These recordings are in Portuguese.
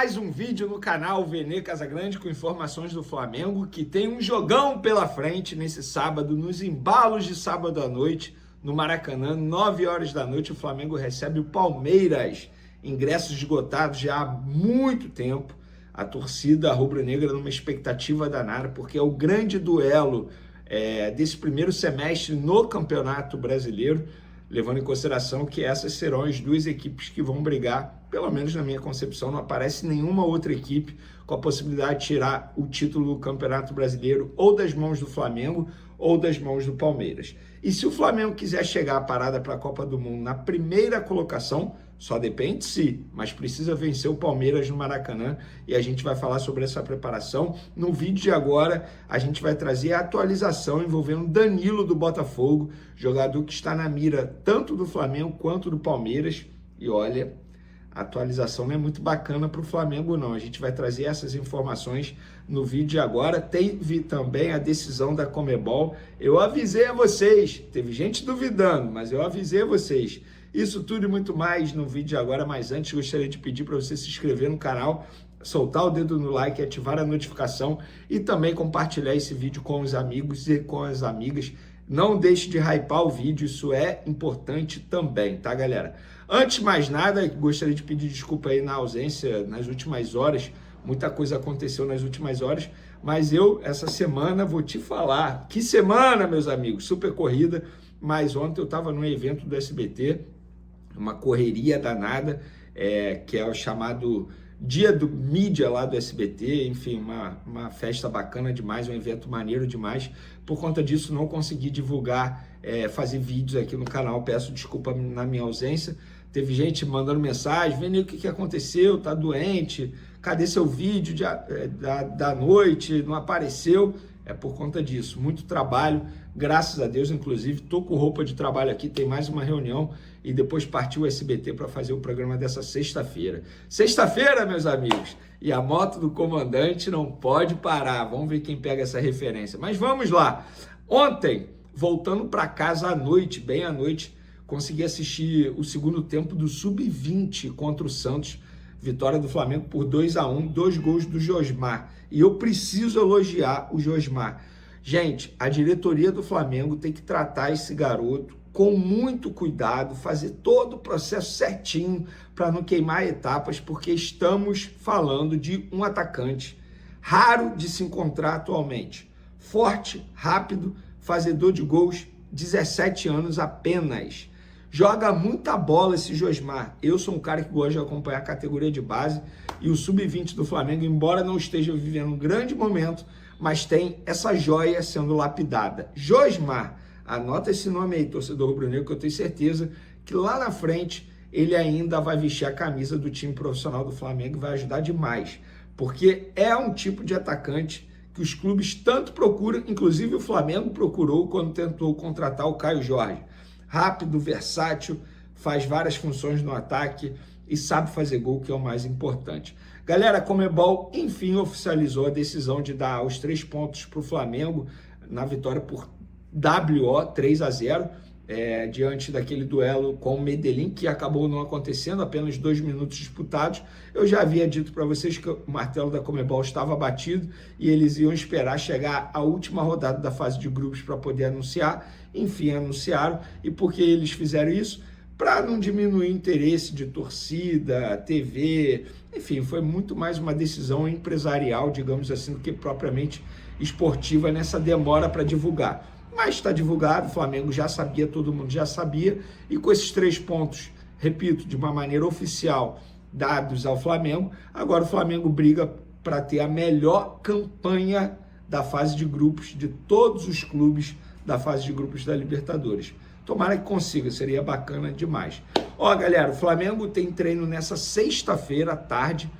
mais um vídeo no canal Vene Casagrande com informações do Flamengo, que tem um jogão pela frente nesse sábado, nos embalos de sábado à noite, no Maracanã, 9 horas da noite, o Flamengo recebe o Palmeiras. Ingressos esgotados já há muito tempo, a torcida rubro-negra numa expectativa danada, porque é o grande duelo desse primeiro semestre no Campeonato Brasileiro, levando em consideração que essas serão as duas equipes que vão brigar, pelo menos na minha concepção, não aparece nenhuma outra equipe com a possibilidade de tirar o título do Campeonato Brasileiro ou das mãos do Flamengo ou das mãos do Palmeiras. E se o Flamengo quiser chegar a parada para a Copa do Mundo na primeira colocação, só depende de si, mas precisa vencer o Palmeiras no Maracanã e a gente vai falar sobre essa preparação. No vídeo de agora, a gente vai trazer a atualização envolvendo Danilo do Botafogo, jogador que está na mira tanto do Flamengo quanto do Palmeiras. E olha, a atualização não é muito bacana para o Flamengo não, a gente vai trazer essas informações no vídeo de agora. Teve também a decisão da Conmebol, eu avisei a vocês, teve gente duvidando, mas eu avisei a vocês. Isso tudo e muito mais no vídeo de agora, mas antes gostaria de pedir para você se inscrever no canal, soltar o dedo no like, ativar a notificação e também compartilhar esse vídeo com os amigos e com as amigas. Não deixe de hypar o vídeo, isso é importante também, tá, galera? Antes de mais nada, gostaria de pedir desculpa aí na ausência nas últimas horas, muita coisa aconteceu nas últimas horas, mas eu, essa semana, vou te falar, que semana, meus amigos, super corrida, mas ontem eu estava num evento do SBT, uma correria danada, que é o chamado Dia do Mídia lá do SBT, enfim, uma festa bacana demais, um evento maneiro demais. Por conta disso, não consegui divulgar, fazer vídeos aqui no canal, peço desculpa na minha ausência. Teve gente mandando mensagem, vendo o que aconteceu, tá doente, cadê seu vídeo da noite, não apareceu? É por conta disso, muito trabalho, graças a Deus, inclusive, tô com roupa de trabalho aqui, tem mais uma reunião e depois partiu o SBT para fazer o programa dessa sexta-feira. Sexta-feira, meus amigos, e a moto do comandante não pode parar, vamos ver quem pega essa referência. Mas vamos lá, ontem, voltando para casa à noite, bem à noite, consegui assistir o segundo tempo do Sub-20 contra o Santos, vitória do Flamengo por 2-1, 2 gols do Josmar. E eu preciso elogiar o Josmar. Gente, a diretoria do Flamengo tem que tratar esse garoto com muito cuidado, fazer todo o processo certinho para não queimar etapas, porque estamos falando de um atacante raro de se encontrar atualmente. Forte, rápido, fazedor de gols, 17 anos apenas. Joga muita bola esse Josmar. Eu sou um cara que gosta de acompanhar a categoria de base e o Sub-20 do Flamengo, embora não esteja vivendo um grande momento, mas tem essa joia sendo lapidada. Josmar, anota esse nome aí, torcedor rubro-negro, que eu tenho certeza que lá na frente ele ainda vai vestir a camisa do time profissional do Flamengo e vai ajudar demais, porque é um tipo de atacante que os clubes tanto procuram, inclusive o Flamengo procurou quando tentou contratar o Caio Jorge. Rápido, versátil, faz várias funções no ataque e sabe fazer gol, que é o mais importante. Galera, a Conmebol, enfim, oficializou a decisão de dar os 3 pontos para o Flamengo na vitória por WO 3-0, diante daquele duelo com o Medellín, que acabou não acontecendo, apenas 2 minutos disputados. Eu já havia dito para vocês que o martelo da Conmebol estava batido e eles iam esperar chegar a última rodada da fase de grupos para poder anunciar. Enfim, anunciaram. E por que eles fizeram isso? Para não diminuir o interesse de torcida, TV, enfim, foi muito mais uma decisão empresarial, digamos assim, do que propriamente esportiva nessa demora para divulgar. Mas está divulgado, o Flamengo já sabia, todo mundo já sabia, e com esses 3 pontos, repito, de uma maneira oficial, dados ao Flamengo, agora o Flamengo briga para ter a melhor campanha da fase de grupos de todos os clubes da fase de grupos da Libertadores. Tomara que consiga, seria bacana demais. Ó, galera, o Flamengo tem treino nessa sexta-feira à tarde,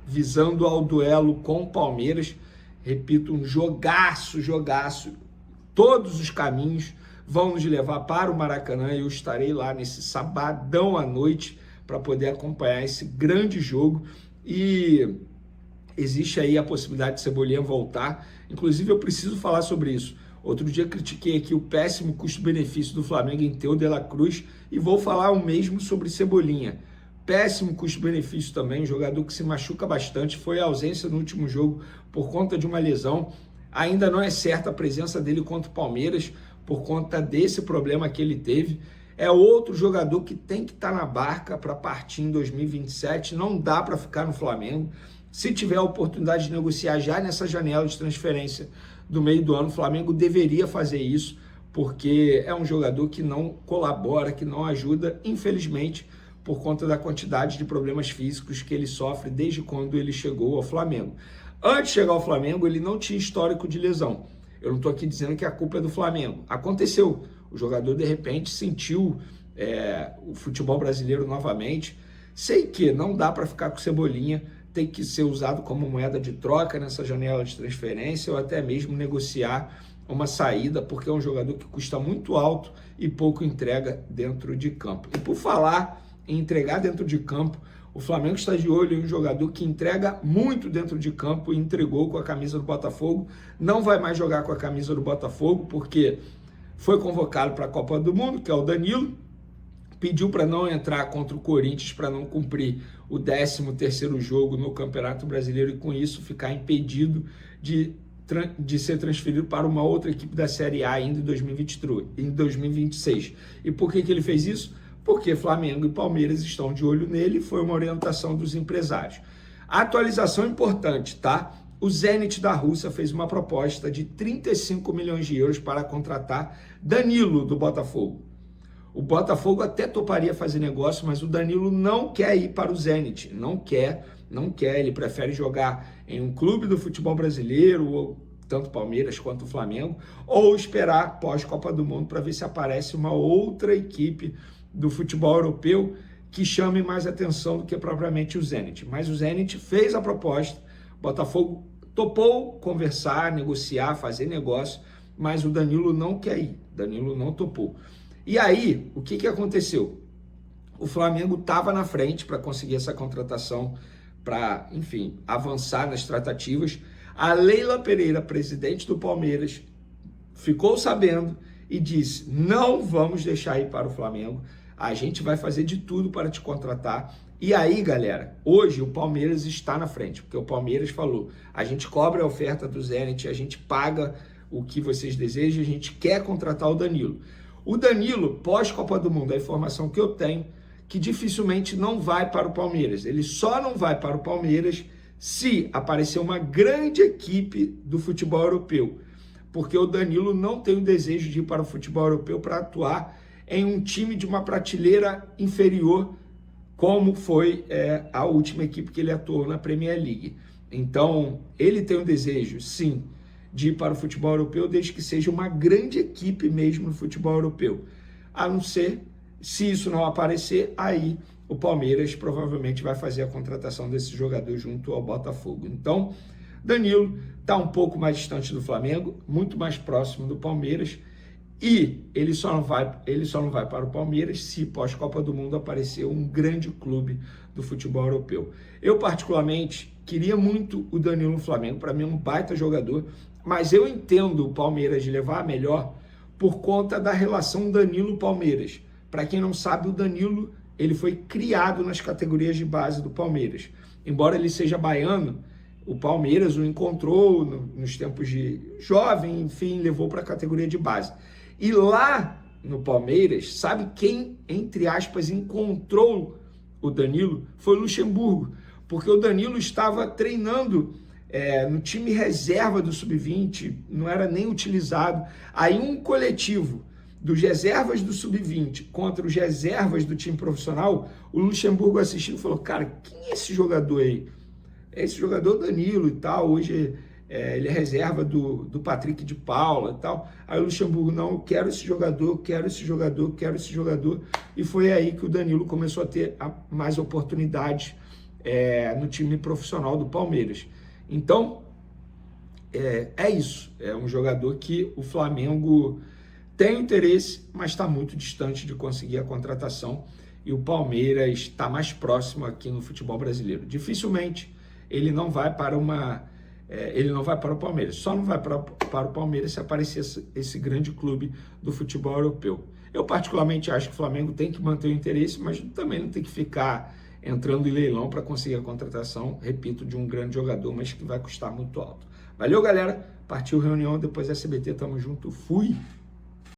visando ao duelo com o Palmeiras. Repito, um jogaço. Todos os caminhos vão nos levar para o Maracanã e eu estarei lá nesse sabadão à noite para poder acompanhar esse grande jogo. E existe aí a possibilidade de Cebolinha voltar. Inclusive, eu preciso falar sobre isso. Outro dia critiquei aqui o péssimo custo-benefício do Flamengo em Theo de la Cruz e vou falar o mesmo sobre Cebolinha. péssimo custo-benefício também, um jogador que se machuca bastante, foi a ausência no último jogo por conta de uma lesão. Ainda não é certa a presença dele contra o Palmeiras por conta desse problema que ele teve. É outro jogador que tem que estar na barca para partir em 2027, não dá para ficar no Flamengo. Se tiver a oportunidade de negociar já nessa janela de transferência do meio do ano, o Flamengo deveria fazer isso, porque é um jogador que não colabora, que não ajuda, infelizmente, por conta da quantidade de problemas físicos que ele sofre desde quando ele chegou ao Flamengo. Antes de chegar ao Flamengo, ele não tinha histórico de lesão. Eu não estou aqui dizendo que a culpa é do Flamengo. Aconteceu. O jogador, de repente, sentiu o futebol brasileiro novamente. Sei que não dá para ficar com Cebolinha, tem que ser usado como moeda de troca nessa janela de transferência ou até mesmo negociar uma saída, porque é um jogador que custa muito alto e pouco entrega dentro de campo. E por falar em entregar dentro de campo, o Flamengo está de olho em um jogador que entrega muito dentro de campo e entregou com a camisa do Botafogo. Não vai mais jogar com a camisa do Botafogo porque foi convocado para a Copa do Mundo, que é o Danilo. Pediu para não entrar contra o Corinthians, para não cumprir o 13º jogo no Campeonato Brasileiro e com isso ficar impedido de ser transferido para uma outra equipe da Série A ainda em 2026. E por que ele fez isso? Porque Flamengo e Palmeiras estão de olho nele, foi uma orientação dos empresários. A atualização importante, tá? O Zenit da Rússia fez uma proposta de 35 milhões de euros para contratar Danilo do Botafogo. O Botafogo até toparia fazer negócio, mas o Danilo não quer ir para o Zenit, não quer, ele prefere jogar em um clube do futebol brasileiro, ou tanto Palmeiras quanto o Flamengo, ou esperar pós-Copa do Mundo para ver se aparece uma outra equipe do futebol europeu que chame mais atenção do que propriamente o Zenit. Mas o Zenit fez a proposta, o Botafogo topou conversar, negociar, fazer negócio, mas o Danilo não quer ir, Danilo não topou. E aí, o que aconteceu? O Flamengo estava na frente para conseguir essa contratação, para, enfim, avançar nas tratativas. A Leila Pereira, presidente do Palmeiras, ficou sabendo e disse: não vamos deixar ir para o Flamengo, a gente vai fazer de tudo para te contratar. E aí, galera, hoje o Palmeiras está na frente, porque o Palmeiras falou: a gente cobra a oferta do Zenit, a gente paga o que vocês desejam, a gente quer contratar o Danilo. O Danilo, pós-Copa do Mundo, a informação que eu tenho, que dificilmente não vai para o Palmeiras. Ele só não vai para o Palmeiras se aparecer uma grande equipe do futebol europeu, porque o Danilo não tem o desejo de ir para o futebol europeu para atuar em um time de uma prateleira inferior, como foi a última equipe que ele atuou na Premier League. Então, ele tem o desejo, sim, de ir para o futebol europeu, desde que seja uma grande equipe mesmo no futebol europeu. A não ser, se isso não aparecer, aí o Palmeiras provavelmente vai fazer a contratação desse jogador junto ao Botafogo. Então, Danilo está um pouco mais distante do Flamengo, muito mais próximo do Palmeiras, e ele só não vai para o Palmeiras se pós-Copa do Mundo aparecer um grande clube do futebol europeu. Eu, particularmente, queria muito o Danilo no Flamengo, para mim é um baita jogador, mas eu entendo o Palmeiras levar a melhor por conta da relação Danilo-Palmeiras. Para quem não sabe, o Danilo ele foi criado nas categorias de base do Palmeiras. Embora ele seja baiano, o Palmeiras o encontrou nos tempos de jovem, enfim, levou para a categoria de base. E lá no Palmeiras, sabe quem, entre aspas, encontrou o Danilo? Foi o Luxemburgo, porque o Danilo estava treinando no time reserva do Sub-20, não era nem utilizado. Aí um coletivo dos reservas do Sub-20 contra os reservas do time profissional, o Luxemburgo assistiu e falou: cara, quem é esse jogador aí? É esse jogador Danilo e tal, hoje ele é reserva do Patrick de Paula e tal. Aí o Luxemburgo: não, eu quero esse jogador, quero esse jogador, quero esse jogador. E foi aí que o Danilo começou a ter mais oportunidades no time profissional do Palmeiras. Então, é isso. É um jogador que o Flamengo tem interesse, mas está muito distante de conseguir a contratação. E o Palmeiras está mais próximo aqui no futebol brasileiro. Dificilmente ele não vai para o Palmeiras. Só não vai para o Palmeiras se aparecer esse grande clube do futebol europeu. Eu particularmente acho que o Flamengo tem que manter o interesse, mas também não tem que ficar entrando em leilão para conseguir a contratação, repito, de um grande jogador, mas que vai custar muito alto. Valeu, galera. Partiu reunião, depois SBT, tamo junto, fui!